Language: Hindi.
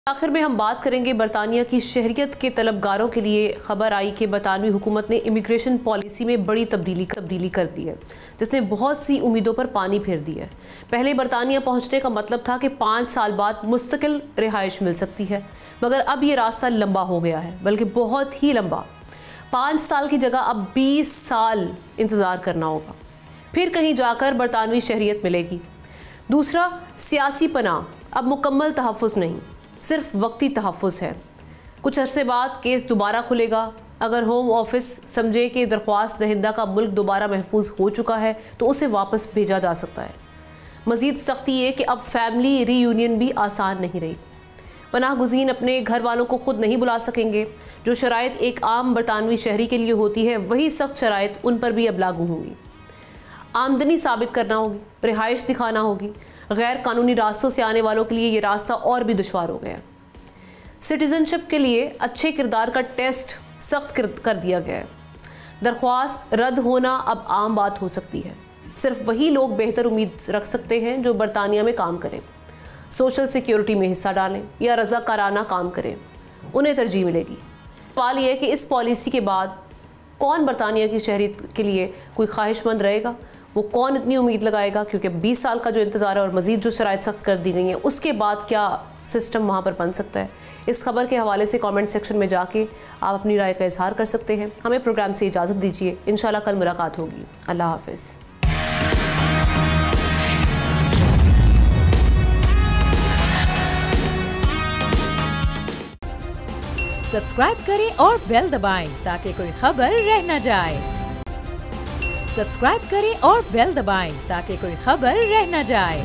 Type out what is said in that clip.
आखिर में हम बात करेंगे बरतानिया की शहरियत के तलबगारों के लिए खबर आई कि बरतानवी हुकूमत ने इमिग्रेशन पॉलिसी में बड़ी तब्दीली कर दी है, जिसने बहुत सी उम्मीदों पर पानी फेर दिया है। पहले बरतानिया पहुंचने का मतलब था कि 5 साल बाद मुस्तकिल रिहाइश मिल सकती है, मगर अब ये रास्ता लंबा हो गया है, बल्कि बहुत ही लंबा। 5 साल की जगह अब 20 साल इंतज़ार करना होगा, फिर कहीं जाकर बरतानवी शहरियत मिलेगी। दूसरा, सियासी पनाह अब मुकम्मल तहफ़्फ़ुज़ नहीं, सिर्फ वक्ती तहफ़्फ़ुज़ है। कुछ अरसे बाद केस दोबारा खुलेगा। अगर होम ऑफिस समझे कि दरख्वास्त दहिंदा का मुल्क दोबारा महफूज हो चुका है तो उसे वापस भेजा जा सकता है। मज़ीद सख्ती ये कि अब फैमिली रीयूनियन भी आसान नहीं रही। पनाह गुज़ीन अपने घर वालों को ख़ुद नहीं बुला सकेंगे। जो शराइत एक आम बरतानवी शहरी के लिए होती है, वही सख्त शराइत उन पर भी अब लागू होंगी। आमदनी साबित करना होगी, रिहाइश दिखाना होगी। गैर कानूनी रास्तों से आने वालों के लिए ये रास्ता और भी दुश्वार हो गया। सिटीज़नशिप के लिए अच्छे किरदार का टेस्ट सख्त कर दिया गया है। दरख्वास्त रद्द होना अब आम बात हो सकती है। सिर्फ वही लोग बेहतर उम्मीद रख सकते हैं जो बरतानिया में काम करें, सोशल सिक्योरिटी में हिस्सा डालें या रज़ाकाराना काम करें, उन्हें तरजीह मिलेगी। सवाल यह है कि इस पॉलिसी के बाद कौन बरतानिया की शहरियत के लिए कोई ख्वाहिशमंद रहेगा, वो कौन इतनी उम्मीद लगाएगा, क्योंकि 20 साल का जो इंतज़ार है और मज़ीद जो शराइत सख्त कर दी गई हैं, उसके बाद क्या सिस्टम वहाँ पर बन सकता है। इस खबर के हवाले से कमेंट सेक्शन में जाके आप अपनी राय का इजहार कर सकते हैं। हमें प्रोग्राम से इजाज़त दीजिए, इंशाल्लाह कल मुलाकात होगी। अल्लाह हाफ़िज़। सब्सक्राइब करें और बेल दबाएं ताकि कोई खबर रह न जाए। सब्सक्राइब करें और बेल दबाएं ताकि कोई खबर रह न जाए।